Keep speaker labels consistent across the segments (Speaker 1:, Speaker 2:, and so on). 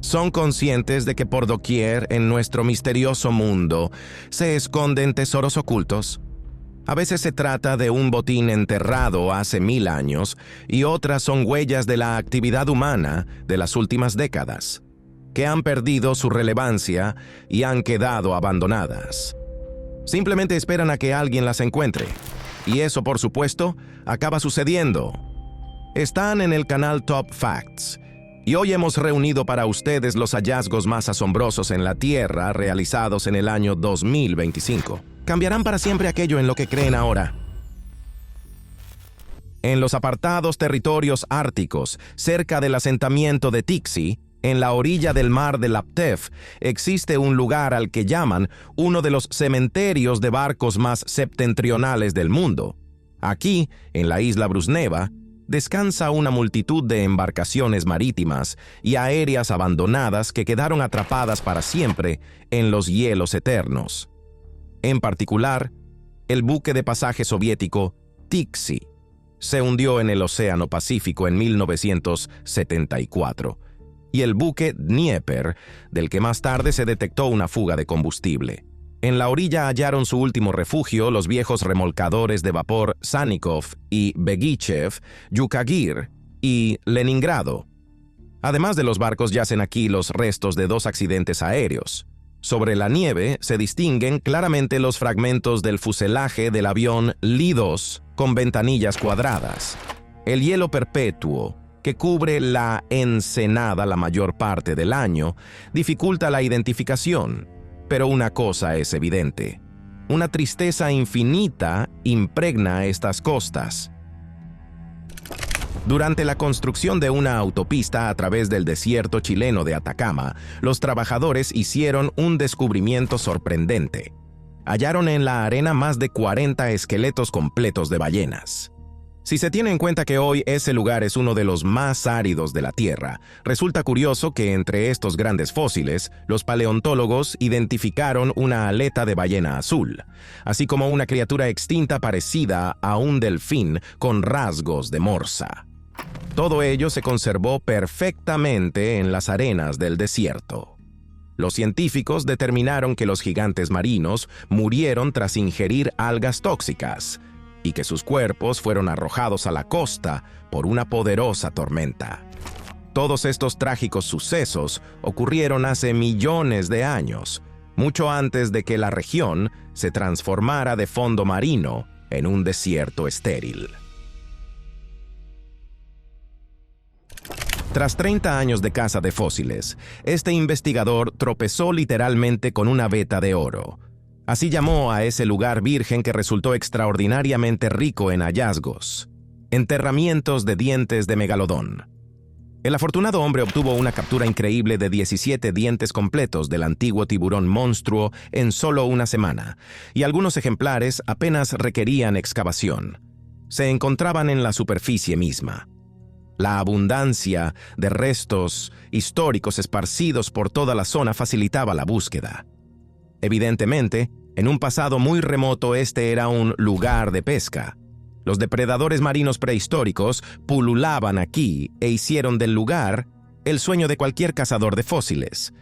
Speaker 1: Son conscientes de que por doquier en nuestro misterioso mundo se esconden tesoros ocultos. A veces se trata de un botín enterrado hace 1000 años y otras son huellas de la actividad humana de las últimas décadas, que han perdido su relevancia y han quedado abandonadas. Simplemente esperan a que alguien las encuentre. Y eso, por supuesto, acaba sucediendo. Están en el canal Top Facts. Y hoy hemos reunido para ustedes los hallazgos más asombrosos en la Tierra realizados en el año 2025. Cambiarán para siempre aquello en lo que creen ahora. En los apartados territorios árticos, cerca del asentamiento de Tixi, en la orilla del mar de Laptev, existe un lugar al que llaman uno de los cementerios de barcos más septentrionales del mundo. Aquí, en la isla Brusneva, descansa una multitud de embarcaciones marítimas y aéreas abandonadas que quedaron atrapadas para siempre en los hielos eternos. En particular, el buque de pasaje soviético Tixi se hundió en el Océano Pacífico en 1974, y el buque Dnieper, del que más tarde se detectó una fuga de combustible. En la orilla hallaron su último refugio los viejos remolcadores de vapor Sannikov y Begichev, Yukagir y Leningrado. Además de los barcos yacen aquí los restos de 2 accidentes aéreos. Sobre la nieve se distinguen claramente los fragmentos del fuselaje del avión Li-2 con ventanillas cuadradas. El hielo perpetuo, que cubre la ensenada la mayor parte del año, dificulta la identificación. Pero una cosa es evidente: una tristeza infinita impregna estas costas. Durante la construcción de una autopista a través del desierto chileno de Atacama, los trabajadores hicieron un descubrimiento sorprendente. Hallaron en la arena más de 40 esqueletos completos de ballenas. Si se tiene en cuenta que hoy ese lugar es uno de los más áridos de la Tierra, resulta curioso que entre estos grandes fósiles, los paleontólogos identificaron una aleta de ballena azul, así como una criatura extinta parecida a un delfín con rasgos de morsa. Todo ello se conservó perfectamente en las arenas del desierto. Los científicos determinaron que los gigantes marinos murieron tras ingerir algas tóxicas, y que sus cuerpos fueron arrojados a la costa por una poderosa tormenta. Todos estos trágicos sucesos ocurrieron hace millones de años, mucho antes de que la región se transformara de fondo marino en un desierto estéril. Tras 30 años de caza de fósiles, este investigador tropezó literalmente con una veta de oro. Así llamó a ese lugar virgen que resultó extraordinariamente rico en hallazgos: enterramientos de dientes de megalodón. El afortunado hombre obtuvo una captura increíble de 17 dientes completos del antiguo tiburón monstruo en solo una semana, y algunos ejemplares apenas requerían excavación. Se encontraban en la superficie misma. La abundancia de restos históricos esparcidos por toda la zona facilitaba la búsqueda. Evidentemente, en un pasado muy remoto este era un lugar de pesca. Los depredadores marinos prehistóricos pululaban aquí e hicieron del lugar el sueño de cualquier cazador de fósiles.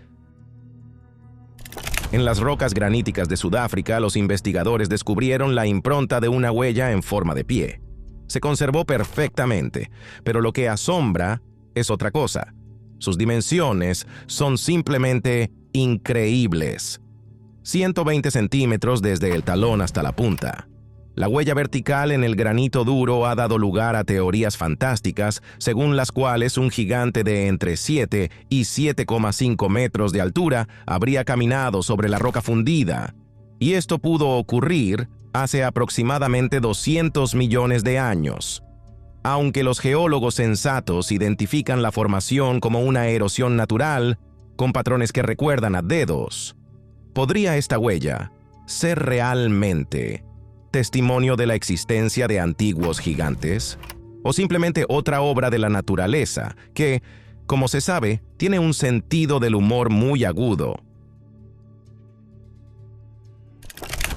Speaker 1: En las rocas graníticas de Sudáfrica, los investigadores descubrieron la impronta de una huella en forma de pie. Se conservó perfectamente, pero lo que asombra es otra cosa. Sus dimensiones son simplemente increíbles. 120 centímetros desde el talón hasta la punta. La huella vertical en el granito duro ha dado lugar a teorías fantásticas, según las cuales un gigante de entre 7 y 7,5 metros de altura habría caminado sobre la roca fundida. Y esto pudo ocurrir hace aproximadamente 200 millones de años. Aunque los geólogos sensatos identifican la formación como una erosión natural, con patrones que recuerdan a dedos, ¿podría esta huella ser realmente testimonio de la existencia de antiguos gigantes? ¿O simplemente otra obra de la naturaleza que, como se sabe, tiene un sentido del humor muy agudo?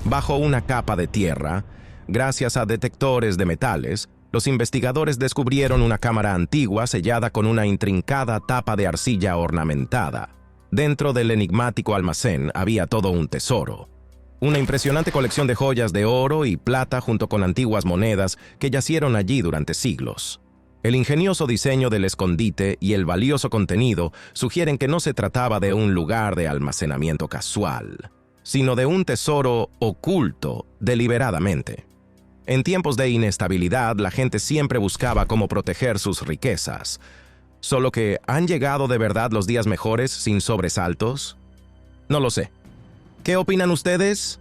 Speaker 1: Bajo una capa de tierra, gracias a detectores de metales, los investigadores descubrieron una cámara antigua sellada con una intrincada tapa de arcilla ornamentada. Dentro del enigmático almacén había todo un tesoro. Una impresionante colección de joyas de oro y plata junto con antiguas monedas que yacieron allí durante siglos. El ingenioso diseño del escondite y el valioso contenido sugieren que no se trataba de un lugar de almacenamiento casual, sino de un tesoro oculto deliberadamente. En tiempos de inestabilidad, la gente siempre buscaba cómo proteger sus riquezas. Solo que, ¿han llegado de verdad los días mejores sin sobresaltos? No lo sé. ¿Qué opinan ustedes?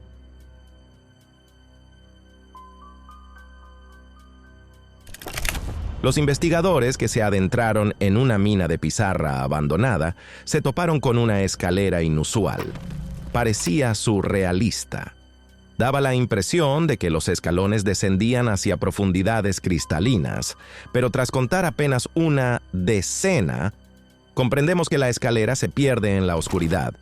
Speaker 1: Los investigadores que se adentraron en una mina de pizarra abandonada se toparon con una escalera inusual. Parecía surrealista. Daba la impresión de que los escalones descendían hacia profundidades cristalinas, pero tras contar apenas una decena, comprendemos que la escalera se pierde en la oscuridad.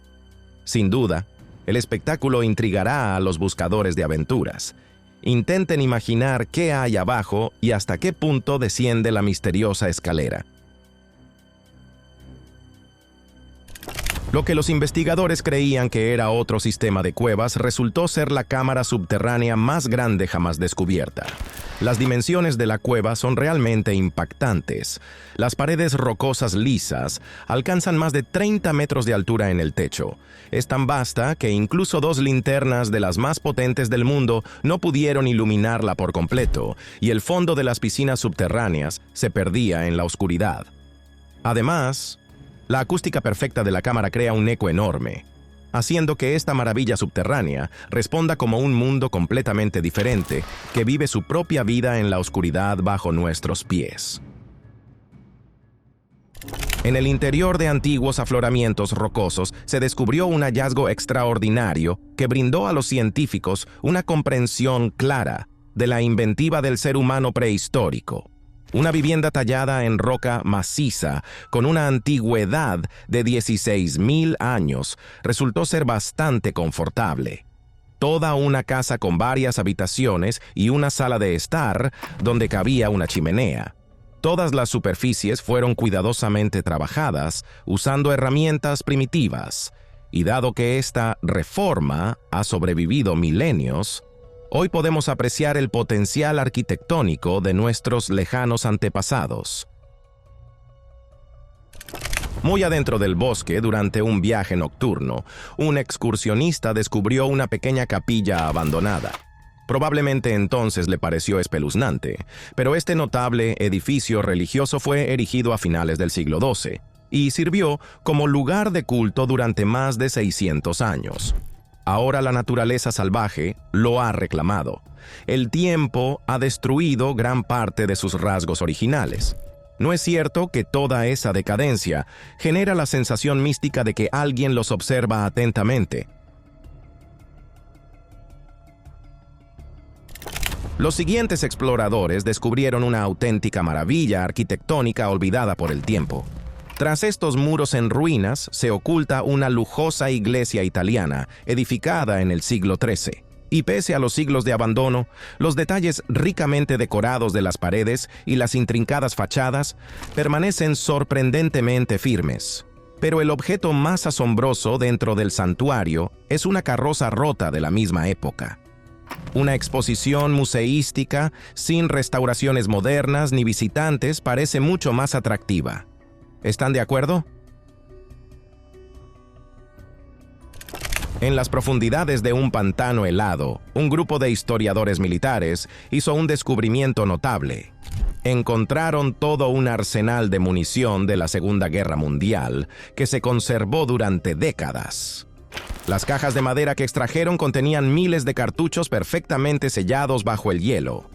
Speaker 1: Sin duda, el espectáculo intrigará a los buscadores de aventuras. Intenten imaginar qué hay abajo y hasta qué punto desciende la misteriosa escalera. Lo que los investigadores creían que era otro sistema de cuevas resultó ser la cámara subterránea más grande jamás descubierta. Las dimensiones de la cueva son realmente impactantes. Las paredes rocosas lisas alcanzan más de 30 metros de altura en el techo. Es tan vasta que incluso 2 linternas de las más potentes del mundo no pudieron iluminarla por completo, y el fondo de las piscinas subterráneas se perdía en la oscuridad. Además, la acústica perfecta de la cámara crea un eco enorme, haciendo que esta maravilla subterránea responda como un mundo completamente diferente que vive su propia vida en la oscuridad bajo nuestros pies. En el interior de antiguos afloramientos rocosos se descubrió un hallazgo extraordinario que brindó a los científicos una comprensión clara de la inventiva del ser humano prehistórico. Una vivienda tallada en roca maciza, con una antigüedad de 16,000 años, resultó ser bastante confortable. Toda una casa con varias habitaciones y una sala de estar donde cabía una chimenea. Todas las superficies fueron cuidadosamente trabajadas usando herramientas primitivas, y dado que esta reforma ha sobrevivido milenios, hoy podemos apreciar el potencial arquitectónico de nuestros lejanos antepasados. Muy adentro del bosque, durante un viaje nocturno, un excursionista descubrió una pequeña capilla abandonada. Probablemente entonces le pareció espeluznante, pero este notable edificio religioso fue erigido a finales del siglo XII y sirvió como lugar de culto durante más de 600 años. Ahora la naturaleza salvaje lo ha reclamado. El tiempo ha destruido gran parte de sus rasgos originales. ¿No es cierto que toda esa decadencia genera la sensación mística de que alguien los observa atentamente? Los siguientes exploradores descubrieron una auténtica maravilla arquitectónica olvidada por el tiempo. Tras estos muros en ruinas se oculta una lujosa iglesia italiana edificada en el siglo XIII. Y pese a los siglos de abandono, los detalles ricamente decorados de las paredes y las intrincadas fachadas permanecen sorprendentemente firmes. Pero el objeto más asombroso dentro del santuario es una carroza rota de la misma época. Una exposición museística sin restauraciones modernas ni visitantes parece mucho más atractiva. ¿Están de acuerdo? En las profundidades de un pantano helado, un grupo de historiadores militares hizo un descubrimiento notable. Encontraron todo un arsenal de munición de la Segunda Guerra Mundial que se conservó durante décadas. Las cajas de madera que extrajeron contenían miles de cartuchos perfectamente sellados bajo el hielo.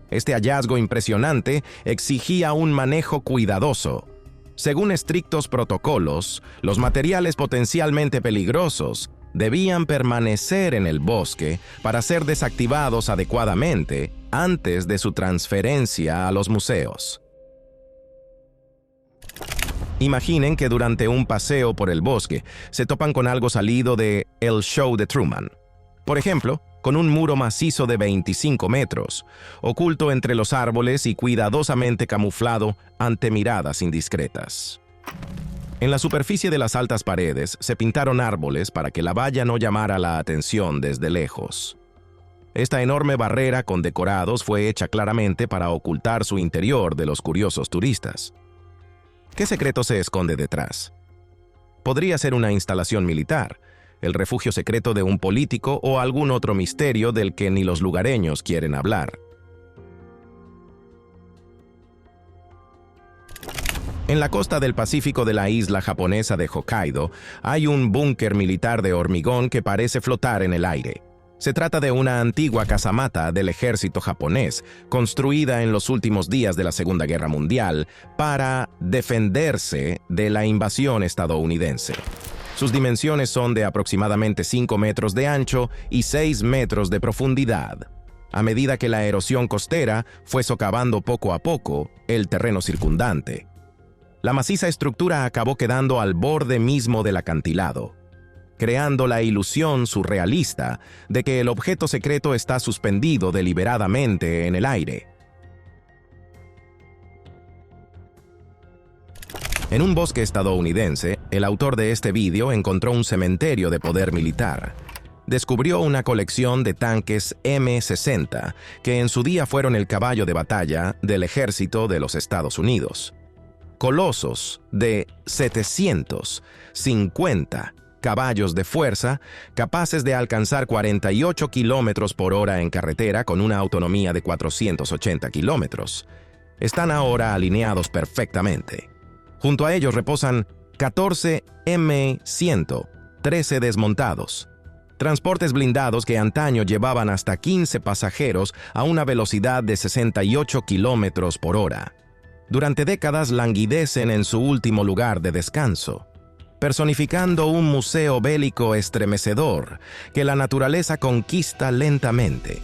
Speaker 1: Este hallazgo impresionante exigía un manejo cuidadoso. Según estrictos protocolos, los materiales potencialmente peligrosos debían permanecer en el bosque para ser desactivados adecuadamente antes de su transferencia a los museos. Imaginen que durante un paseo por el bosque se topan con algo salido de El Show de Truman. Por ejemplo, con un muro macizo de 25 metros, oculto entre los árboles y cuidadosamente camuflado ante miradas indiscretas. En la superficie de las altas paredes se pintaron árboles para que la valla no llamara la atención desde lejos. Esta enorme barrera con decorados fue hecha claramente para ocultar su interior de los curiosos turistas. ¿Qué secreto se esconde detrás? Podría ser una instalación militar, el refugio secreto de un político o algún otro misterio del que ni los lugareños quieren hablar. En la costa del Pacífico de la isla japonesa de Hokkaido hay un búnker militar de hormigón que parece flotar en el aire. Se trata de una antigua casamata del ejército japonés, construida en los últimos días de la Segunda Guerra Mundial para defenderse de la invasión estadounidense. Sus dimensiones son de aproximadamente 5 metros de ancho y 6 metros de profundidad, a medida que la erosión costera fue socavando poco a poco el terreno circundante. La maciza estructura acabó quedando al borde mismo del acantilado, creando la ilusión surrealista de que el objeto secreto está suspendido deliberadamente en el aire. En un bosque estadounidense, el autor de este vídeo encontró un cementerio de poder militar. Descubrió una colección de tanques M60, que en su día fueron el caballo de batalla del ejército de los Estados Unidos. Colosos de 750 caballos de fuerza, capaces de alcanzar 48 kilómetros por hora en carretera con una autonomía de 480 kilómetros. Están ahora alineados perfectamente. Junto a ellos reposan 14 M113 desmontados, transportes blindados que antaño llevaban hasta 15 pasajeros a una velocidad de 68 kilómetros por hora. Durante décadas languidecen en su último lugar de descanso, personificando un museo bélico estremecedor que la naturaleza conquista lentamente.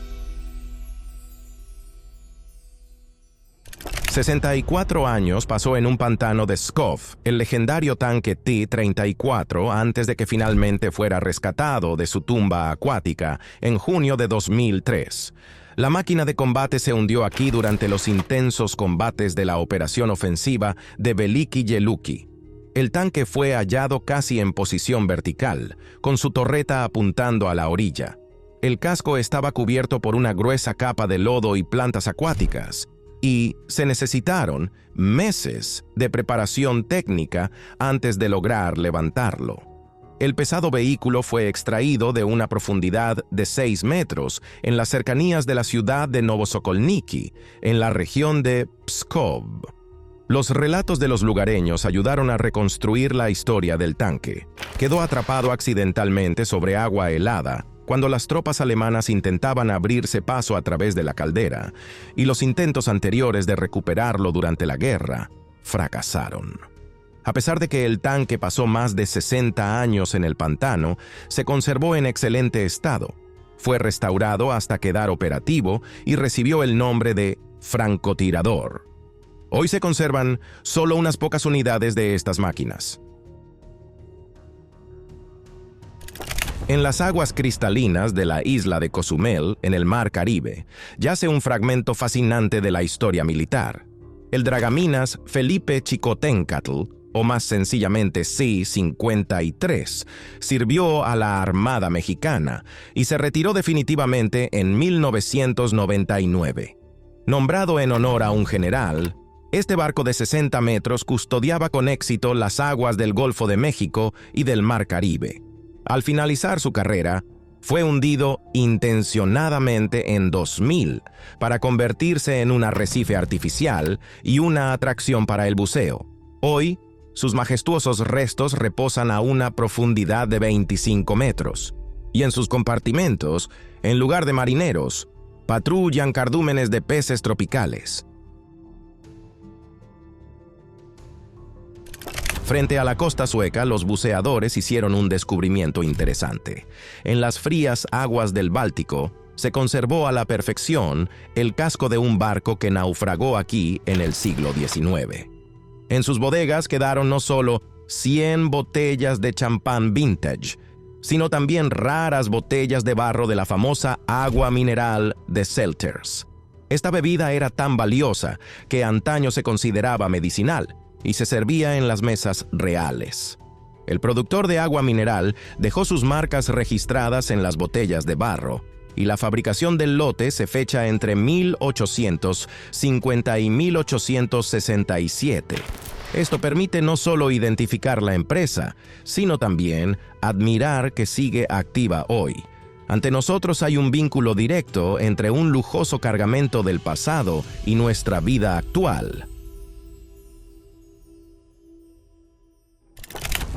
Speaker 1: 64 años pasó en un pantano de Pskov el legendario tanque T-34 antes de que finalmente fuera rescatado de su tumba acuática en junio de 2003. La máquina de combate se hundió aquí durante los intensos combates de la operación ofensiva de Veliki Yeluki. El tanque fue hallado casi en posición vertical, con su torreta apuntando a la orilla. El casco estaba cubierto por una gruesa capa de lodo y plantas acuáticas, y se necesitaron meses de preparación técnica antes de lograr levantarlo. El pesado vehículo fue extraído de una profundidad de 6 metros en las cercanías de la ciudad de Novosokolniki, en la región de Pskov. Los relatos de los lugareños ayudaron a reconstruir la historia del tanque. Quedó atrapado accidentalmente sobre agua helada cuando las tropas alemanas intentaban abrirse paso a través de la caldera, y los intentos anteriores de recuperarlo durante la guerra fracasaron. A pesar de que el tanque pasó más de 60 años en el pantano, se conservó en excelente estado. Fue restaurado hasta quedar operativo y recibió el nombre de francotirador. Hoy se conservan solo unas pocas unidades de estas máquinas. En las aguas cristalinas de la isla de Cozumel, en el Mar Caribe, yace un fragmento fascinante de la historia militar. El dragaminas Felipe Chicoténcatl, o más sencillamente C-53, sirvió a la Armada Mexicana y se retiró definitivamente en 1999. Nombrado en honor a un general, este barco de 60 metros custodiaba con éxito las aguas del Golfo de México y del Mar Caribe. Al finalizar su carrera, fue hundido intencionadamente en 2000 para convertirse en un arrecife artificial y una atracción para el buceo. Hoy, sus majestuosos restos reposan a una profundidad de 25 metros, y en sus compartimentos, en lugar de marineros, patrullan cardúmenes de peces tropicales. Frente a la costa sueca, los buceadores hicieron un descubrimiento interesante. En las frías aguas del Báltico, se conservó a la perfección el casco de un barco que naufragó aquí en el siglo XIX. En sus bodegas quedaron no solo 100 botellas de champán vintage, sino también raras botellas de barro de la famosa agua mineral de Selters. Esta bebida era tan valiosa que antaño se consideraba medicinal y se servía en las mesas reales. El productor de agua mineral dejó sus marcas registradas en las botellas de barro, y la fabricación del lote se fecha entre 1850 y 1867. Esto permite no solo identificar la empresa, sino también admirar que sigue activa hoy. Ante nosotros hay un vínculo directo entre un lujoso cargamento del pasado y nuestra vida actual.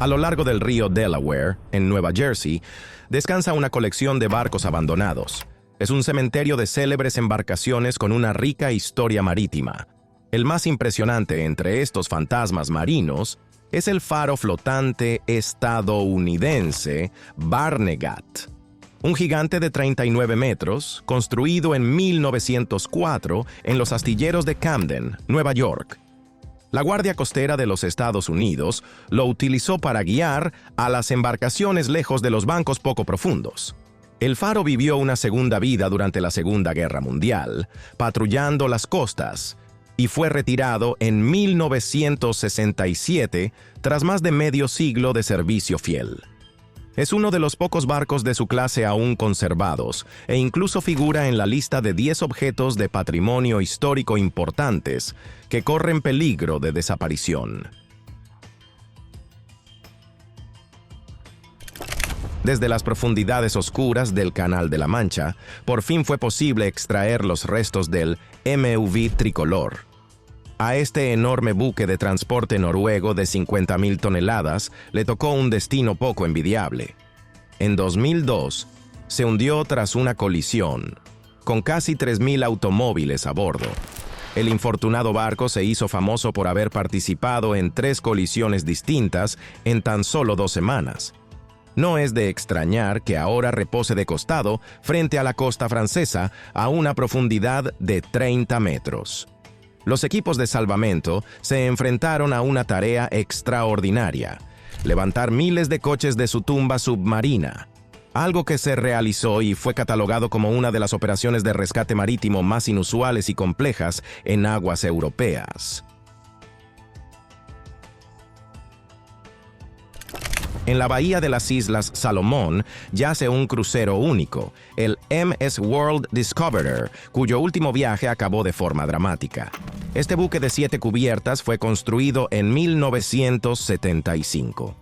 Speaker 1: A lo largo del río Delaware, en Nueva Jersey, descansa una colección de barcos abandonados. Es un cementerio de célebres embarcaciones con una rica historia marítima. El más impresionante entre estos fantasmas marinos es el faro flotante estadounidense Barnegat, un gigante de 39 metros, construido en 1904 en los astilleros de Camden, Nueva York. La Guardia Costera de los Estados Unidos lo utilizó para guiar a las embarcaciones lejos de los bancos poco profundos. El faro vivió una segunda vida durante la Segunda Guerra Mundial, patrullando las costas, y fue retirado en 1967 tras más de medio siglo de servicio fiel. Es uno de los pocos barcos de su clase aún conservados e incluso figura en la lista de 10 objetos de patrimonio histórico importantes que corren peligro de desaparición. Desde las profundidades oscuras del Canal de la Mancha, por fin fue posible extraer los restos del MV Tricolor. A este enorme buque de transporte noruego de 50.000 toneladas le tocó un destino poco envidiable. En 2002, se hundió tras una colisión, con casi 3.000 automóviles a bordo. El infortunado barco se hizo famoso por haber participado en 3 colisiones distintas en tan solo 2 semanas. No es de extrañar que ahora repose de costado frente a la costa francesa a una profundidad de 30 metros. Los equipos de salvamento se enfrentaron a una tarea extraordinaria: levantar miles de coches de su tumba submarina, algo que se realizó y fue catalogado como una de las operaciones de rescate marítimo más inusuales y complejas en aguas europeas. En la bahía de las Islas Salomón yace un crucero único, el MS World Discoverer, cuyo último viaje acabó de forma dramática. Este buque de 7 cubiertas fue construido en 1975.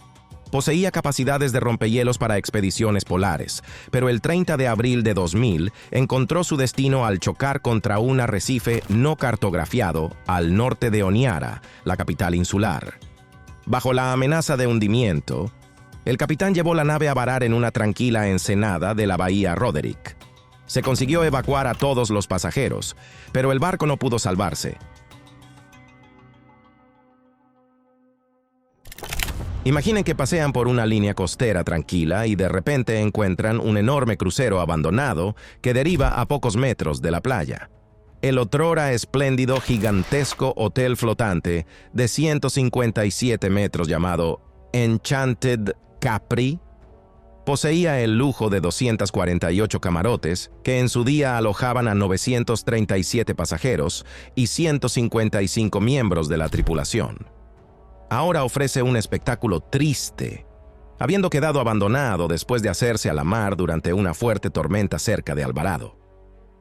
Speaker 1: Poseía capacidades de rompehielos para expediciones polares, pero el 30 de abril de 2000 encontró su destino al chocar contra un arrecife no cartografiado al norte de Honiara, la capital insular. Bajo la amenaza de hundimiento, el capitán llevó la nave a varar en una tranquila ensenada de la bahía Roderick. Se consiguió evacuar a todos los pasajeros, pero el barco no pudo salvarse. Imaginen que pasean por una línea costera tranquila y de repente encuentran un enorme crucero abandonado que deriva a pocos metros de la playa. El otrora espléndido, gigantesco hotel flotante de 157 metros llamado Enchanted Capri poseía el lujo de 248 camarotes que en su día alojaban a 937 pasajeros y 155 miembros de la tripulación. Ahora ofrece un espectáculo triste, habiendo quedado abandonado después de hacerse a la mar durante una fuerte tormenta cerca de Alvarado.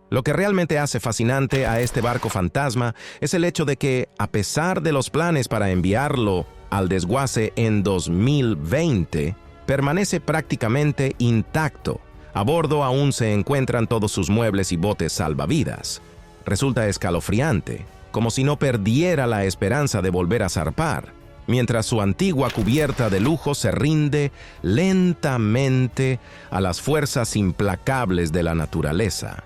Speaker 1: Lo que realmente hace fascinante a este barco fantasma es el hecho de que, a pesar de los planes para enviarlo al desguace en 2020, permanece prácticamente intacto. A bordo aún se encuentran todos sus muebles y botes salvavidas. Resulta escalofriante, como si no perdiera la esperanza de volver a zarpar, mientras su antigua cubierta de lujo se rinde lentamente a las fuerzas implacables de la naturaleza.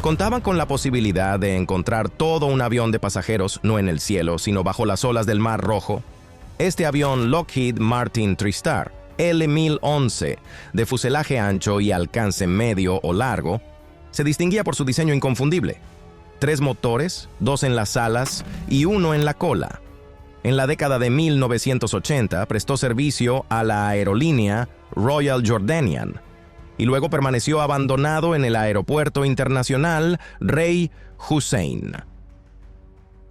Speaker 1: Contaban con la posibilidad de encontrar todo un avión de pasajeros no en el cielo, sino bajo las olas del Mar Rojo. Este avión Lockheed Martin TriStar L-1011, de fuselaje ancho y alcance medio o largo, se distinguía por su diseño inconfundible: 3 motores, 2 en las alas y 1 en la cola. En la década de 1980 prestó servicio a la aerolínea Royal Jordanian y luego permaneció abandonado en el Aeropuerto Internacional Rey Hussein.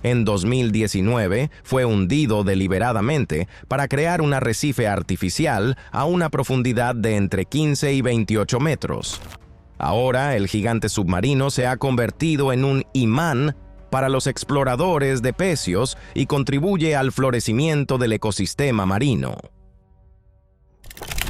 Speaker 1: En 2019 fue hundido deliberadamente para crear un arrecife artificial a una profundidad de entre 15 y 28 metros. Ahora el gigante submarino se ha convertido en un imán para los exploradores de pecios y contribuye al florecimiento del ecosistema marino.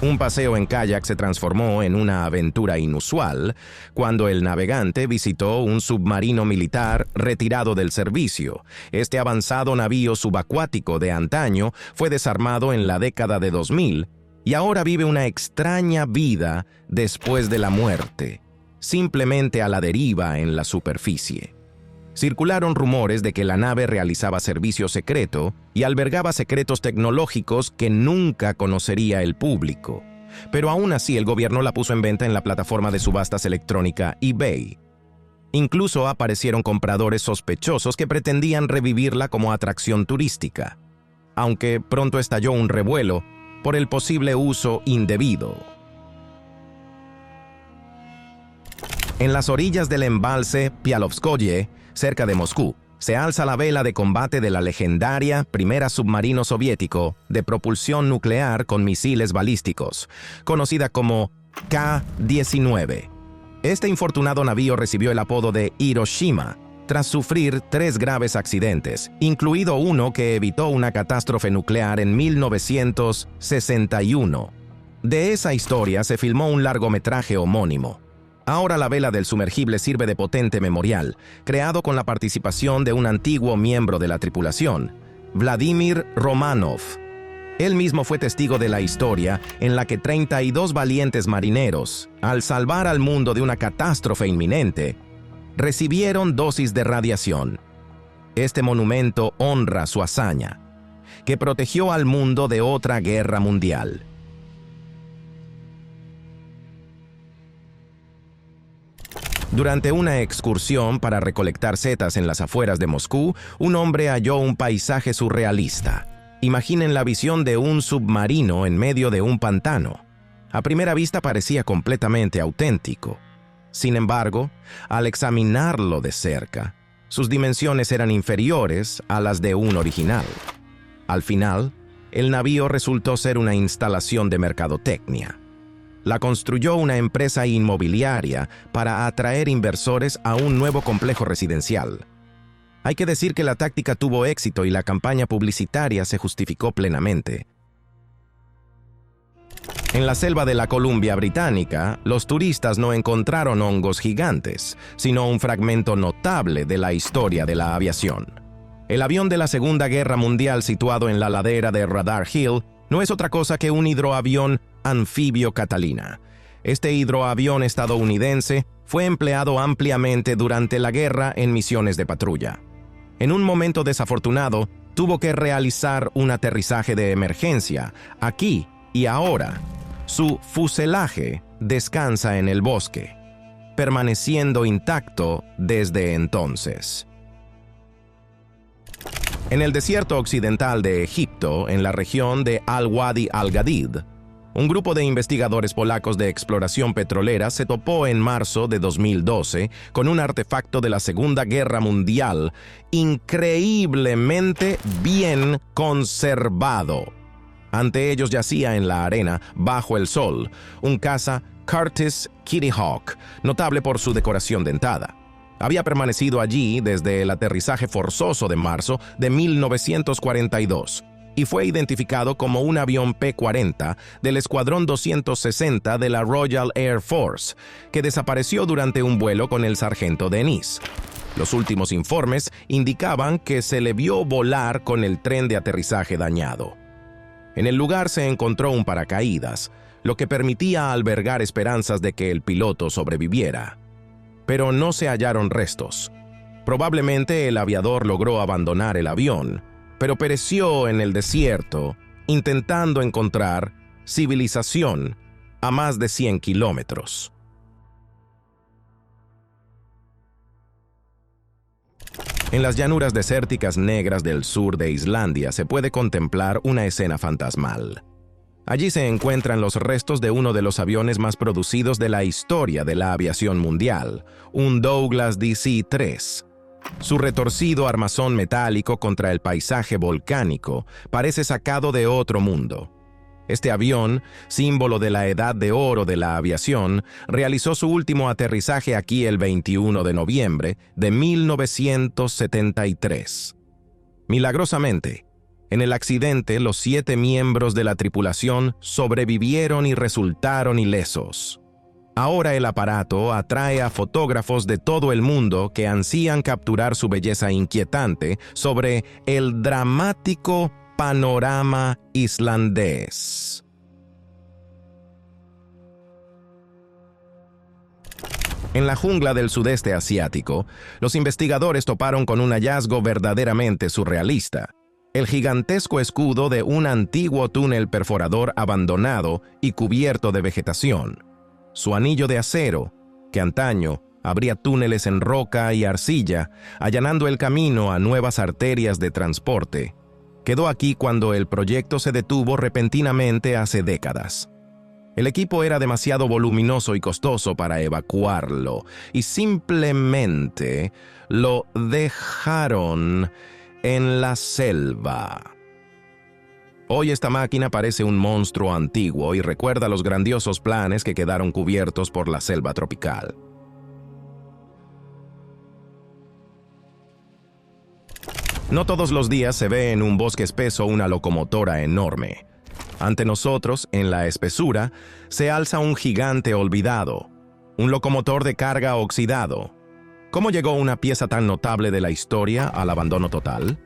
Speaker 1: Un paseo en kayak se transformó en una aventura inusual cuando el navegante visitó un submarino militar retirado del servicio. Este avanzado navío subacuático de antaño fue desarmado en la década de 2000 y ahora vive una extraña vida después de la muerte, simplemente a la deriva en la superficie. Circularon rumores de que la nave realizaba servicio secreto y albergaba secretos tecnológicos que nunca conocería el público. Pero aún así el gobierno la puso en venta en la plataforma de subastas electrónica eBay. Incluso aparecieron compradores sospechosos que pretendían revivirla como atracción turística, aunque pronto estalló un revuelo por el posible uso indebido. En las orillas del embalse Pialovskoye, cerca de Moscú, se alza la vela de combate de la legendaria primera submarino soviético de propulsión nuclear con misiles balísticos, conocida como K-19. Este infortunado navío recibió el apodo de Hiroshima tras sufrir 3 graves accidentes, incluido uno que evitó una catástrofe nuclear en 1961. De esa historia se filmó un largometraje homónimo. Ahora la vela del sumergible sirve de potente memorial, creado con la participación de un antiguo miembro de la tripulación, Vladimir Romanov. Él mismo fue testigo de la historia en la que 32 valientes marineros, al salvar al mundo de una catástrofe inminente, recibieron dosis de radiación. Este monumento honra su hazaña, que protegió al mundo de otra guerra mundial. Durante una excursión para recolectar setas en las afueras de Moscú, un hombre halló un paisaje surrealista. Imaginen la visión de un submarino en medio de un pantano. A primera vista parecía completamente auténtico. Sin embargo, al examinarlo de cerca, sus dimensiones eran inferiores a las de un original. Al final, el navío resultó ser una instalación de mercadotecnia. La construyó una empresa inmobiliaria para atraer inversores a un nuevo complejo residencial. Hay que decir que la táctica tuvo éxito y la campaña publicitaria se justificó plenamente. En la selva de la Columbia Británica, los turistas no encontraron hongos gigantes, sino un fragmento notable de la historia de la aviación. El avión de la Segunda Guerra Mundial situado en la ladera de Radar Hill no es otra cosa que un hidroavión anfibio Catalina. Este hidroavión estadounidense fue empleado ampliamente durante la guerra en misiones de patrulla. En un momento desafortunado, tuvo que realizar un aterrizaje de emergencia, aquí y ahora. Su fuselaje descansa en el bosque, permaneciendo intacto desde entonces. En el desierto occidental de Egipto, en la región de Al-Wadi al-Gadid, un grupo de investigadores polacos de exploración petrolera se topó en marzo de 2012 con un artefacto de la Segunda Guerra Mundial increíblemente bien conservado. Ante ellos yacía en la arena, bajo el sol, un caza Curtiss Kitty Hawk, notable por su decoración dentada. Había permanecido allí desde el aterrizaje forzoso de marzo de 1942 y fue identificado como un avión P-40 del Escuadrón 260 de la Royal Air Force, que desapareció durante un vuelo con el sargento Denis. Los últimos informes indicaban que se le vio volar con el tren de aterrizaje dañado. En el lugar se encontró un paracaídas, lo que permitía albergar esperanzas de que el piloto sobreviviera. Pero no se hallaron restos. Probablemente el aviador logró abandonar el avión, pero pereció en el desierto intentando encontrar civilización a más de 100 kilómetros. En las llanuras desérticas negras del sur de Islandia se puede contemplar una escena fantasmal. Allí se encuentran los restos de uno de los aviones más producidos de la historia de la aviación mundial, un Douglas DC-3. Su retorcido armazón metálico contra el paisaje volcánico parece sacado de otro mundo. Este avión, símbolo de la edad de oro de la aviación, realizó su último aterrizaje aquí el 21 de noviembre de 1973. Milagrosamente, en el accidente, los 7 miembros de la tripulación sobrevivieron y resultaron ilesos. Ahora el aparato atrae a fotógrafos de todo el mundo que ansían capturar su belleza inquietante sobre el dramático panorama islandés. En la jungla del sudeste asiático, los investigadores toparon con un hallazgo verdaderamente surrealista: el gigantesco escudo de un antiguo túnel perforador abandonado y cubierto de vegetación. Su anillo de acero, que antaño abría túneles en roca y arcilla, allanando el camino a nuevas arterias de transporte, quedó aquí cuando el proyecto se detuvo repentinamente hace décadas. El equipo era demasiado voluminoso y costoso para evacuarlo, y simplemente lo dejaron en la selva. Hoy esta máquina parece un monstruo antiguo y recuerda los grandiosos planes que quedaron cubiertos por la selva tropical. No todos los días se ve en un bosque espeso una locomotora enorme. Ante nosotros, en la espesura, se alza un gigante olvidado, un locomotor de carga oxidado. ¿Cómo llegó una pieza tan notable de la historia al abandono total?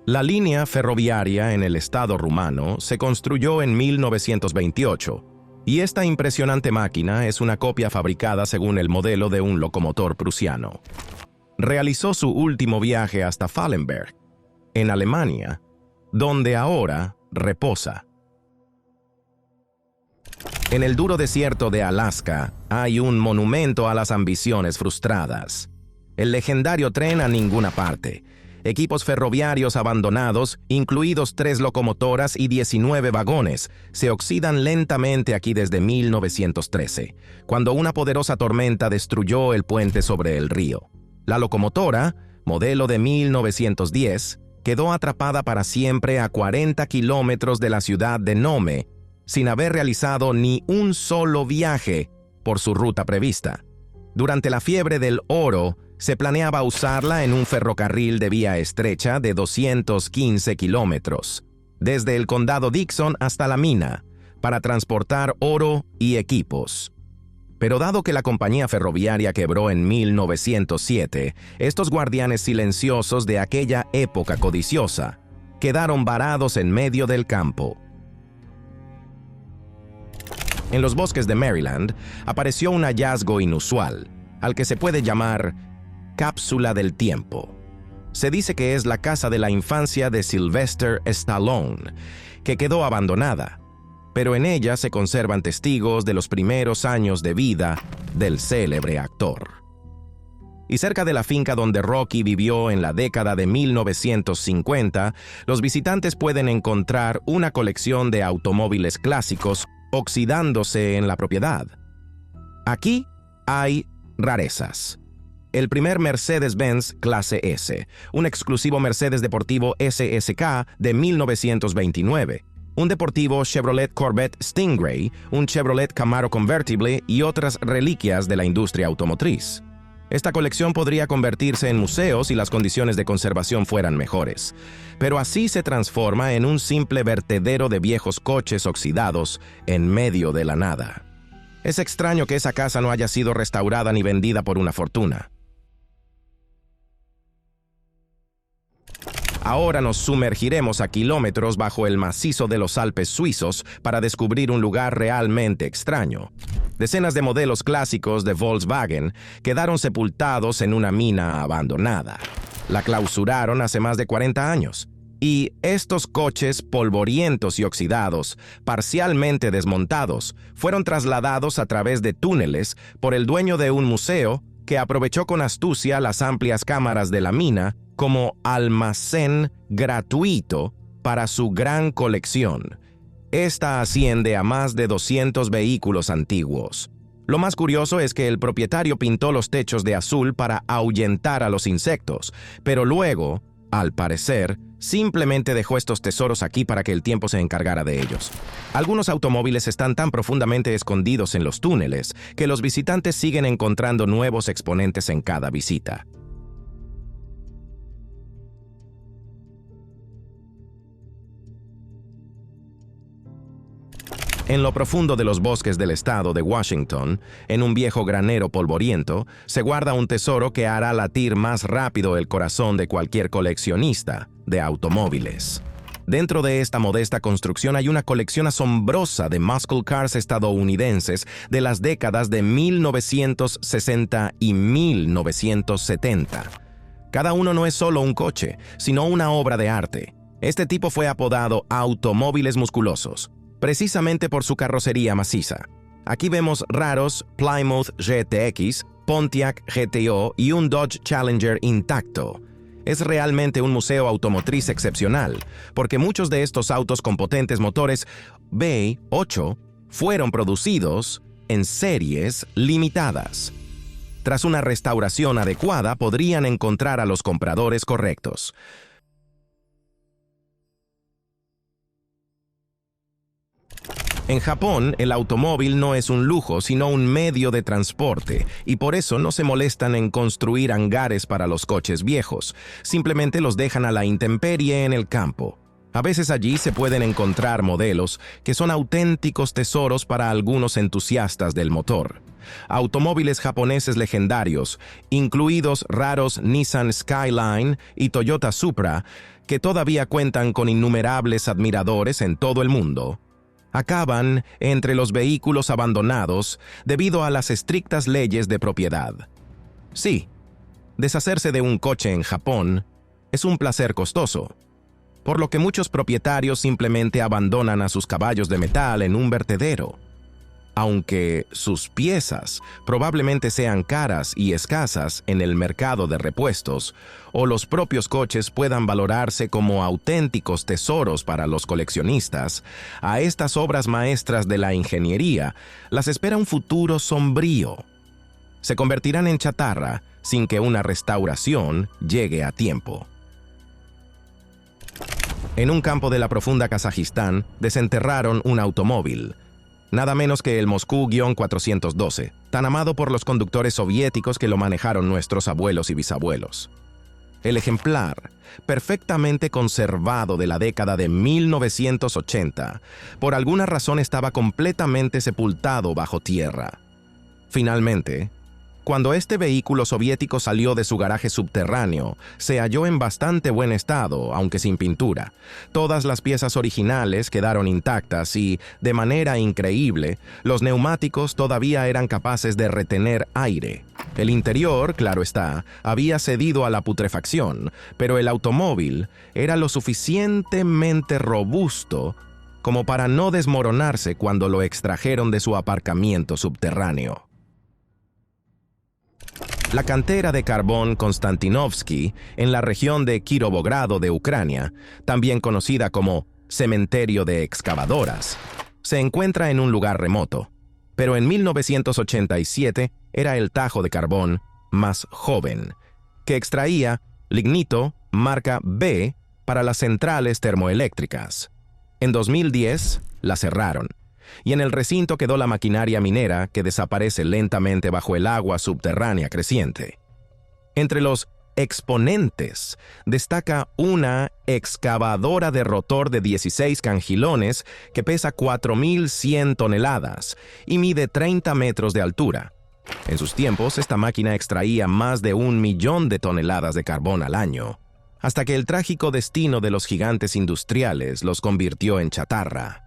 Speaker 1: La línea ferroviaria en el estado rumano se construyó en 1928, y esta impresionante máquina es una copia fabricada según el modelo de un locomotor prusiano. Realizó su último viaje hasta Fallenberg, en Alemania, donde ahora reposa. En el duro desierto de Alaska hay un monumento a las ambiciones frustradas. El legendario tren a ninguna parte. Equipos ferroviarios abandonados, incluidos 3 locomotoras y 19 vagones, se oxidan lentamente aquí desde 1913, cuando una poderosa tormenta destruyó el puente sobre el río. La locomotora, modelo de 1910, quedó atrapada para siempre a 40 kilómetros de la ciudad de Nome, sin haber realizado ni un solo viaje por su ruta prevista. Durante la fiebre del oro, se planeaba usarla en un ferrocarril de vía estrecha de 215 kilómetros, desde el condado Dixon hasta la mina, para transportar oro y equipos. Pero dado que la compañía ferroviaria quebró en 1907, estos guardianes silenciosos de aquella época codiciosa quedaron varados en medio del campo. En los bosques de Maryland apareció un hallazgo inusual, al que se puede llamar cápsula del tiempo. Se dice que es la casa de la infancia de Sylvester Stallone, que quedó abandonada, pero en ella se conservan testigos de los primeros años de vida del célebre actor. Y cerca de la finca donde Rocky vivió en la década de 1950, los visitantes pueden encontrar una colección de automóviles clásicos oxidándose en la propiedad. Aquí hay rarezas. El primer Mercedes-Benz Clase S, un exclusivo Mercedes deportivo SSK de 1929, un deportivo Chevrolet Corvette Stingray, un Chevrolet Camaro Convertible y otras reliquias de la industria automotriz. Esta colección podría convertirse en museo si las condiciones de conservación fueran mejores, pero así se transforma en un simple vertedero de viejos coches oxidados en medio de la nada. Es extraño que esa casa no haya sido restaurada ni vendida por una fortuna. Ahora nos sumergiremos a kilómetros bajo el macizo de los Alpes suizos para descubrir un lugar realmente extraño. Decenas de modelos clásicos de Volkswagen quedaron sepultados en una mina abandonada. La clausuraron hace más de 40 años. Y estos coches polvorientos y oxidados, parcialmente desmontados, fueron trasladados a través de túneles por el dueño de un museo que aprovechó con astucia las amplias cámaras de la mina como almacén gratuito para su gran colección. Esta asciende a más de 200 vehículos antiguos. Lo más curioso es que el propietario pintó los techos de azul para ahuyentar a los insectos, pero luego, al parecer, simplemente dejó estos tesoros aquí para que el tiempo se encargara de ellos. Algunos automóviles están tan profundamente escondidos en los túneles que los visitantes siguen encontrando nuevos exponentes en cada visita. En lo profundo de los bosques del estado de Washington, en un viejo granero polvoriento, se guarda un tesoro que hará latir más rápido el corazón de cualquier coleccionista de automóviles. Dentro de esta modesta construcción hay una colección asombrosa de muscle cars estadounidenses de las décadas de 1960 y 1970. Cada uno no es solo un coche, sino una obra de arte. Este tipo fue apodado automóviles musculosos, precisamente por su carrocería maciza. Aquí vemos raros Plymouth GTX, Pontiac GTO y un Dodge Challenger intacto. Es realmente un museo automotriz excepcional, porque muchos de estos autos con potentes motores V8 fueron producidos en series limitadas. Tras una restauración adecuada, podrían encontrar a los compradores correctos. En Japón, el automóvil no es un lujo, sino un medio de transporte, y por eso no se molestan en construir hangares para los coches viejos. Simplemente los dejan a la intemperie en el campo. A veces allí se pueden encontrar modelos que son auténticos tesoros para algunos entusiastas del motor. Automóviles japoneses legendarios, incluidos raros Nissan Skyline y Toyota Supra, que todavía cuentan con innumerables admiradores en todo el mundo, acaban entre los vehículos abandonados debido a las estrictas leyes de propiedad. Sí, deshacerse de un coche en Japón es un placer costoso, por lo que muchos propietarios simplemente abandonan a sus caballos de metal en un vertedero. Aunque sus piezas probablemente sean caras y escasas en el mercado de repuestos, o los propios coches puedan valorarse como auténticos tesoros para los coleccionistas, a estas obras maestras de la ingeniería las espera un futuro sombrío. Se convertirán en chatarra sin que una restauración llegue a tiempo. En un campo de la profunda Kazajistán desenterraron un automóvil, nada menos que el Moscú-412, tan amado por los conductores soviéticos que lo manejaron nuestros abuelos y bisabuelos. El ejemplar, perfectamente conservado de la década de 1980, por alguna razón estaba completamente sepultado bajo tierra. Finalmente, cuando este vehículo soviético salió de su garaje subterráneo, se halló en bastante buen estado, aunque sin pintura. Todas las piezas originales quedaron intactas y, de manera increíble, los neumáticos todavía eran capaces de retener aire. El interior, claro está, había cedido a la putrefacción, pero el automóvil era lo suficientemente robusto como para no desmoronarse cuando lo extrajeron de su aparcamiento subterráneo. La cantera de carbón Konstantinovsky, en la región de Kirovogrado de Ucrania, también conocida como cementerio de excavadoras, se encuentra en un lugar remoto, pero en 1987 era el tajo de carbón más joven, que extraía lignito marca B para las centrales termoeléctricas. En 2010 la cerraron, y en el recinto quedó la maquinaria minera que desaparece lentamente bajo el agua subterránea creciente. Entre los exponentes destaca una excavadora de rotor de 16 cangilones que pesa 4.100 toneladas y mide 30 metros de altura. En sus tiempos, esta máquina extraía más de 1 millón de toneladas de carbón al año, hasta que el trágico destino de los gigantes industriales los convirtió en chatarra.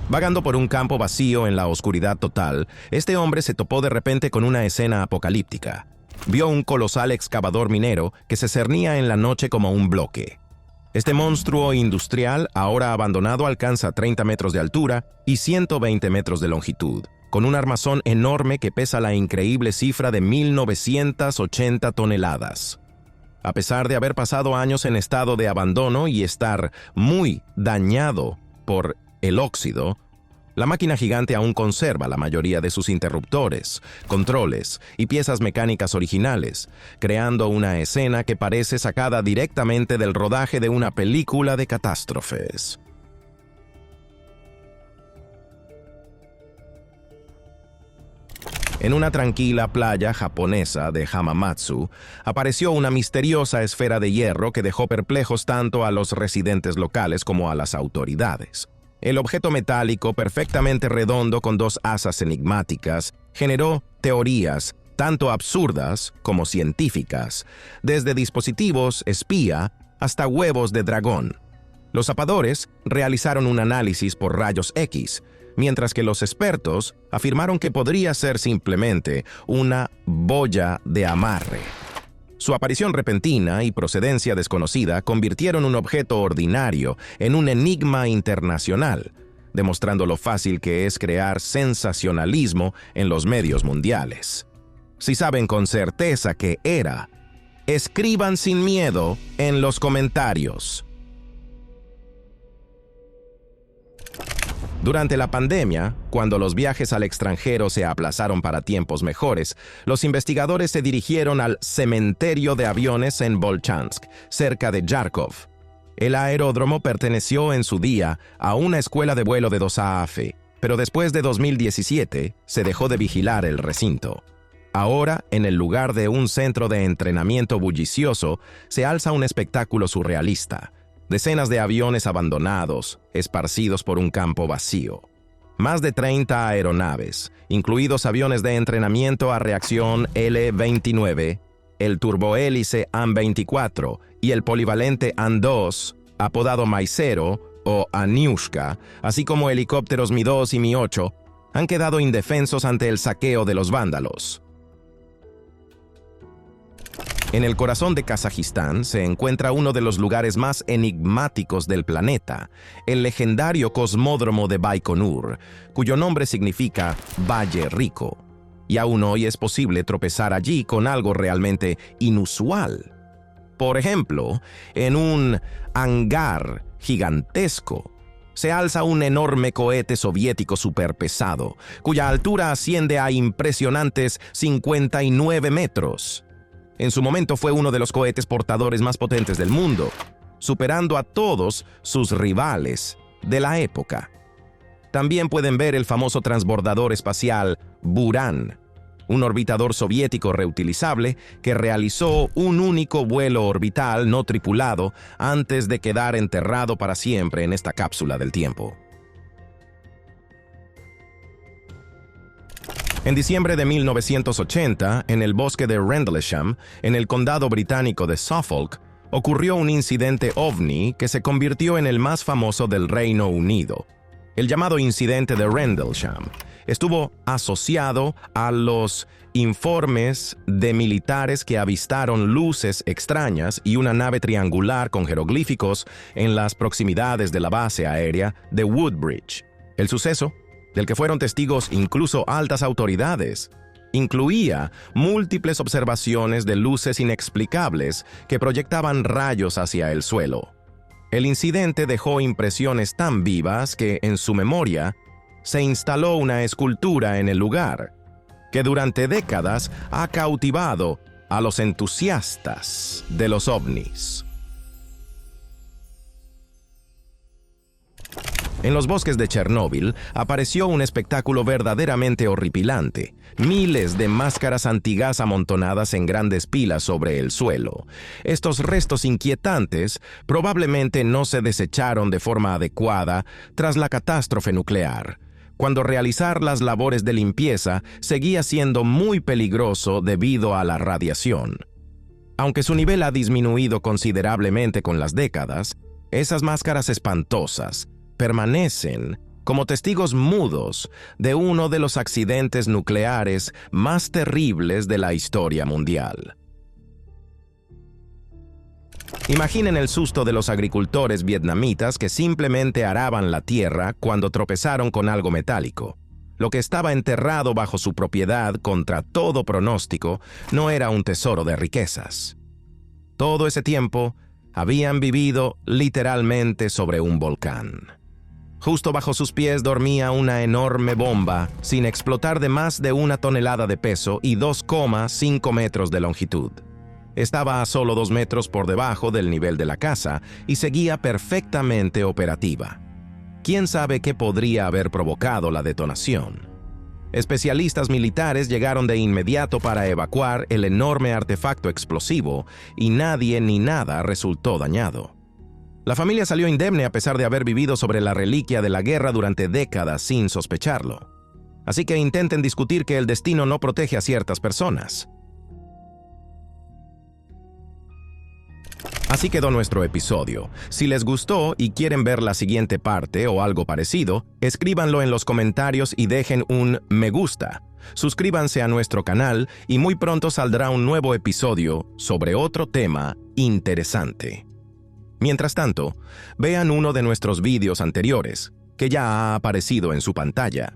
Speaker 1: Vagando por un campo vacío en la oscuridad total, este hombre se topó de repente con una escena apocalíptica. Vio un colosal excavador minero que se cernía en la noche como un bloque. Este monstruo industrial, ahora abandonado, alcanza 30 metros de altura y 120 metros de longitud, con un armazón enorme que pesa la increíble cifra de 1.980 toneladas. A pesar de haber pasado años en estado de abandono y estar muy dañado por el óxido, la máquina gigante aún conserva la mayoría de sus interruptores, controles y piezas mecánicas originales, creando una escena que parece sacada directamente del rodaje de una película de catástrofes. En una tranquila playa japonesa de Hamamatsu, apareció una misteriosa esfera de hierro que dejó perplejos tanto a los residentes locales como a las autoridades. El objeto metálico, perfectamente redondo con dos asas enigmáticas, generó teorías tanto absurdas como científicas, desde dispositivos espía hasta huevos de dragón. Los zapadores realizaron un análisis por rayos X, mientras que los expertos afirmaron que podría ser simplemente una boya de amarre. Su aparición repentina y procedencia desconocida convirtieron un objeto ordinario en un enigma internacional, demostrando lo fácil que es crear sensacionalismo en los medios mundiales. Si saben con certeza qué era, escriban sin miedo en los comentarios. Durante la pandemia, cuando los viajes al extranjero se aplazaron para tiempos mejores, los investigadores se dirigieron al cementerio de aviones en Volchansk, cerca de Yarkov. El aeródromo perteneció en su día a una escuela de vuelo de Dosaaaf, pero después de 2017 se dejó de vigilar el recinto. Ahora, en el lugar de un centro de entrenamiento bullicioso, se alza un espectáculo surrealista. Decenas de aviones abandonados, esparcidos por un campo vacío. Más de 30 aeronaves, incluidos aviones de entrenamiento a reacción L-29, el turbohélice An-24 y el polivalente An-2, apodado Maicero o Aniushka, así como helicópteros Mi-2 y Mi-8, han quedado indefensos ante el saqueo de los vándalos. En el corazón de Kazajistán se encuentra uno de los lugares más enigmáticos del planeta, el legendario cosmódromo de Baikonur, cuyo nombre significa Valle Rico. Y aún hoy es posible tropezar allí con algo realmente inusual. Por ejemplo, en un hangar gigantesco, se alza un enorme cohete soviético superpesado, cuya altura asciende a impresionantes 59 metros. En su momento fue uno de los cohetes portadores más potentes del mundo, superando a todos sus rivales de la época. También pueden ver el famoso transbordador espacial Buran, un orbitador soviético reutilizable que realizó un único vuelo orbital no tripulado antes de quedar enterrado para siempre en esta cápsula del tiempo. En diciembre de 1980, en el bosque de Rendlesham, en el condado británico de Suffolk, ocurrió un incidente ovni que se convirtió en el más famoso del Reino Unido. El llamado incidente de Rendlesham estuvo asociado a los informes de militares que avistaron luces extrañas y una nave triangular con jeroglíficos en las proximidades de la base aérea de Woodbridge. El suceso, del que fueron testigos incluso altas autoridades, incluía múltiples observaciones de luces inexplicables que proyectaban rayos hacia el suelo. El incidente dejó impresiones tan vivas que, en su memoria, se instaló una escultura en el lugar, que durante décadas ha cautivado a los entusiastas de los ovnis. En los bosques de Chernóbil apareció un espectáculo verdaderamente horripilante. Miles de máscaras antigas amontonadas en grandes pilas sobre el suelo. Estos restos inquietantes probablemente no se desecharon de forma adecuada tras la catástrofe nuclear, cuando realizar las labores de limpieza seguía siendo muy peligroso debido a la radiación. Aunque su nivel ha disminuido considerablemente con las décadas, esas máscaras espantosas permanecen como testigos mudos de uno de los accidentes nucleares más terribles de la historia mundial. Imaginen el susto de los agricultores vietnamitas que simplemente araban la tierra cuando tropezaron con algo metálico. Lo que estaba enterrado bajo su propiedad contra todo pronóstico no era un tesoro de riquezas. Todo ese tiempo habían vivido literalmente sobre un volcán. Justo bajo sus pies dormía una enorme bomba sin explotar de más de 1 tonelada de peso y 2,5 metros de longitud. Estaba a solo 2 metros por debajo del nivel de la casa y seguía perfectamente operativa. ¿Quién sabe qué podría haber provocado la detonación? Especialistas militares llegaron de inmediato para evacuar el enorme artefacto explosivo y nadie ni nada resultó dañado. La familia salió indemne a pesar de haber vivido sobre la reliquia de la guerra durante décadas sin sospecharlo. Así que intenten discutir que el destino no protege a ciertas personas. Así quedó nuestro episodio. Si les gustó y quieren ver la siguiente parte o algo parecido, escríbanlo en los comentarios y dejen un me gusta. Suscríbanse a nuestro canal y muy pronto saldrá un nuevo episodio sobre otro tema interesante. Mientras tanto, vean uno de nuestros vídeos anteriores, que ya ha aparecido en su pantalla.